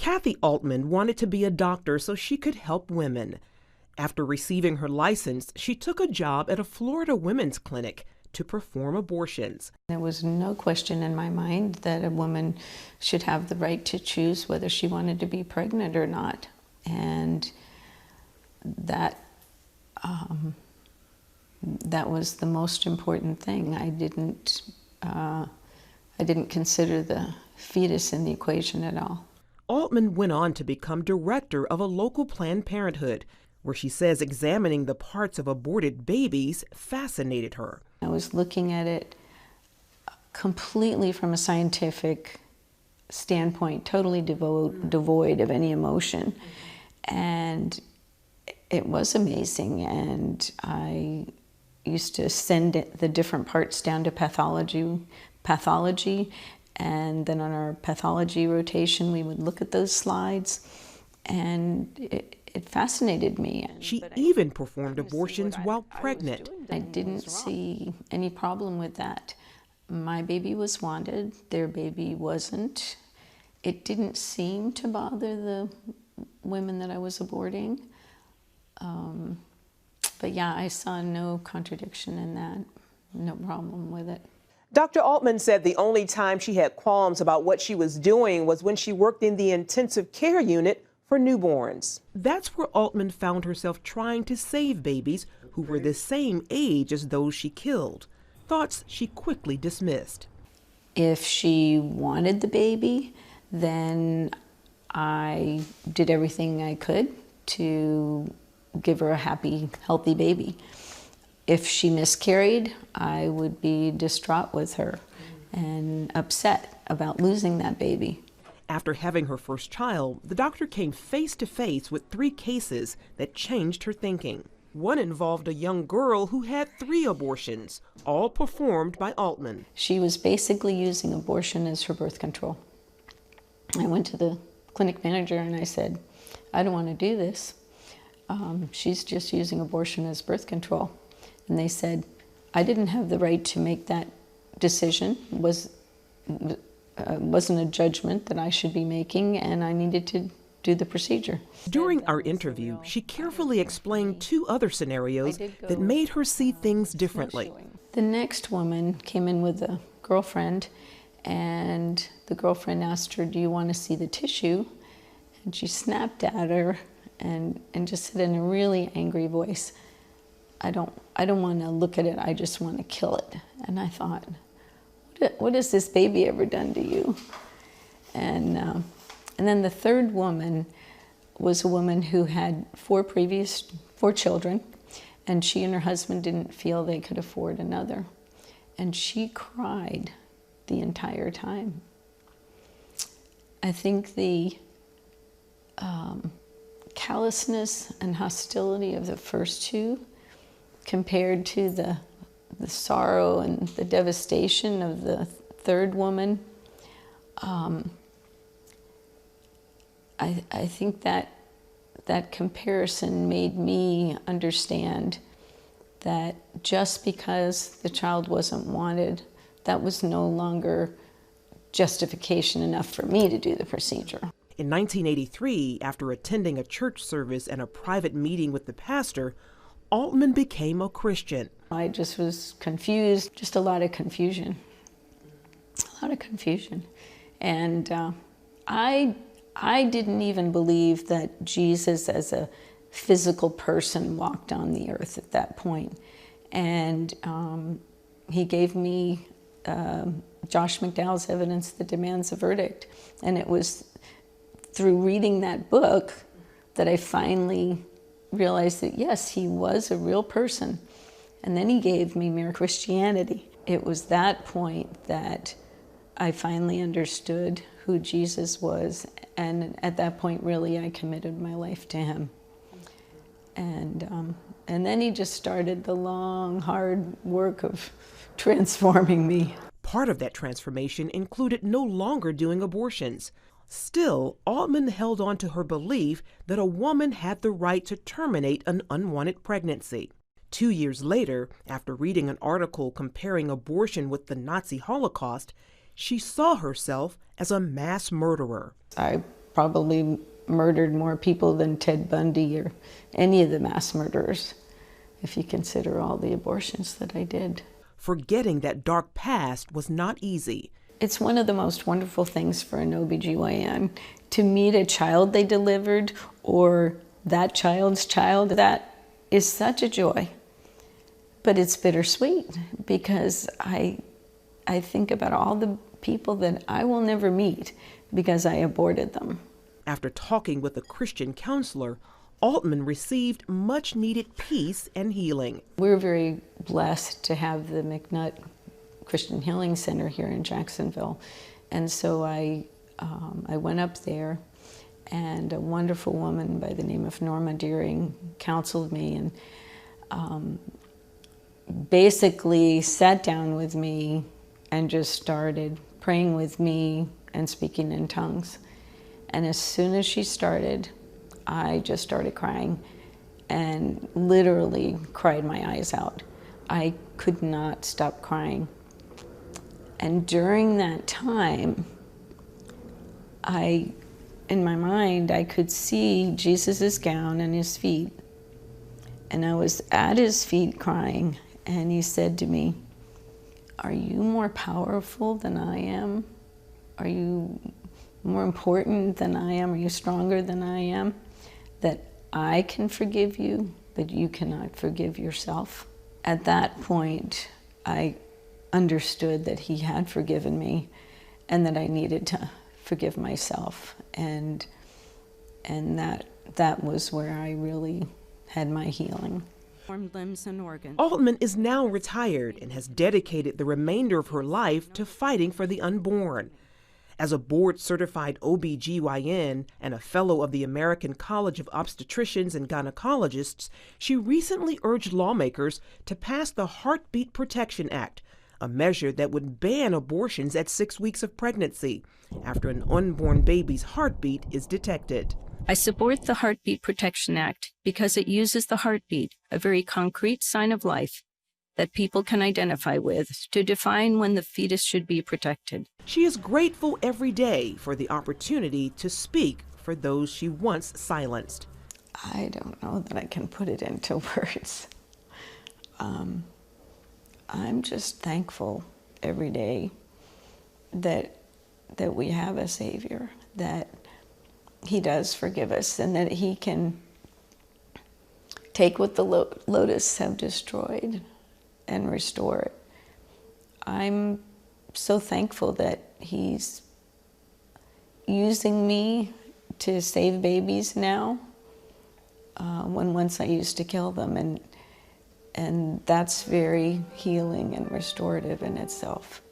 Cathy Altman wanted to be a doctor so she could help women. After receiving her license, she took a job at a Florida women's clinic to perform abortions. There was no question in my mind that a woman should have the right to choose whether she wanted to be pregnant or not. And that was the most important thing. I didn't consider the fetus in the equation at all. Altman went on to become director of a local Planned Parenthood, where she says examining the parts of aborted babies fascinated her. I was looking at it completely from a scientific standpoint, totally devoid of any emotion. And it was amazing. And I used to send the different parts down to pathology, and then on our pathology rotation, we would look at those slides, and it fascinated me. She even performed abortions while pregnant. I didn't see any problem with that. My baby was wanted, their baby wasn't. It didn't seem to bother the women that I was aborting. But yeah, I saw no contradiction in that, no problem with it. Dr. Altman said the only time she had qualms about what she was doing was when she worked in the intensive care unit for newborns. That's where Altman found herself trying to save babies who were the same age as those she killed, thoughts she quickly dismissed. If she wanted the baby, then I did everything I could to give her a happy, healthy baby. If she miscarried, I would be distraught with her and upset about losing that baby. After having her first child, the doctor came face to face with 3 cases that changed her thinking. One involved a young girl who had 3 abortions, all performed by Altman. She was basically using abortion as her birth control. I went to the clinic manager and I said, I don't want to do this. She's just using abortion as birth control. And they said, I didn't have the right to make that decision. Wasn't a judgment that I should be making, and I needed to do the procedure. During our interview, she carefully explained 2 other scenarios that made her see things differently. The next woman came in with a girlfriend, and the girlfriend asked her, do you want to see the tissue? And she snapped at her and just said in a really angry voice, I don't want to look at it, I just want to kill it. And I thought, what has this baby ever done to you? And then the third woman was a woman who had 4 children, and she and her husband didn't feel they could afford another. And she cried the entire time. I think the callousness and hostility of the first 2 compared to the sorrow and the devastation of the third woman, I think that comparison made me understand that just because the child wasn't wanted, that was no longer justification enough for me to do the procedure. In 1983, after attending a church service and a private meeting with the pastor, Altman became a Christian. I just was confused, just a lot of confusion. A lot of confusion. And I didn't even believe that Jesus as a physical person walked on the earth at that point. And he gave me Josh McDowell's Evidence That Demands a Verdict. And it was through reading that book that I finally realized that, yes, he was a real person. And then he gave me Mere Christianity. It was that point that I finally understood who Jesus was. And at that point, really, I committed my life to him. And then he just started the long, hard work of transforming me. Part of that transformation included no longer doing abortions. Still, Altman held on to her belief that a woman had the right to terminate an unwanted pregnancy. 2 years later, after reading an article comparing abortion with the Nazi Holocaust, she saw herself as a mass murderer. I probably murdered more people than Ted Bundy or any of the mass murderers, if you consider all the abortions that I did. Forgetting that dark past was not easy. It's one of the most wonderful things for an OBGYN to meet a child they delivered or that child's child. That is such a joy. But it's bittersweet because I think about all the people that I will never meet because I aborted them. After talking with a Christian counselor, Altman received much-needed peace and healing. We're very blessed to have the McNutt Christian Healing Center here in Jacksonville. And so I went up there, and a wonderful woman by the name of Norma Deering counseled me and basically sat down with me and just started praying with me and speaking in tongues. And as soon as she started, I just started crying and literally cried my eyes out. I could not stop crying. And during that time, in my mind, I could see Jesus' gown and his feet. And I was at his feet crying, and he said to me, "Are you more powerful than I am? Are you more important than I am? Are you stronger than I am? That I can forgive you, but you cannot forgive yourself." At that point, I understood that he had forgiven me and that I needed to forgive myself. And that was where I really had my healing. Limbs and organs. Altman is now retired and has dedicated the remainder of her life to fighting for the unborn. As a board-certified OBGYN and a fellow of the American College of Obstetricians and Gynecologists, she recently urged lawmakers to pass the Heartbeat Protection Act, a measure that would ban abortions at 6 weeks of pregnancy after an unborn baby's heartbeat is detected. I support the Heartbeat Protection Act because it uses the heartbeat, a very concrete sign of life that people can identify with, to define when the fetus should be protected. She is grateful every day for the opportunity to speak for those she once silenced. I don't know that I can put it into words. I'm just thankful every day that we have a Savior, that he does forgive us, and that he can take what the locusts have destroyed and restore it. I'm so thankful that he's using me to save babies now, when once I used to kill them, and that's very healing and restorative in itself.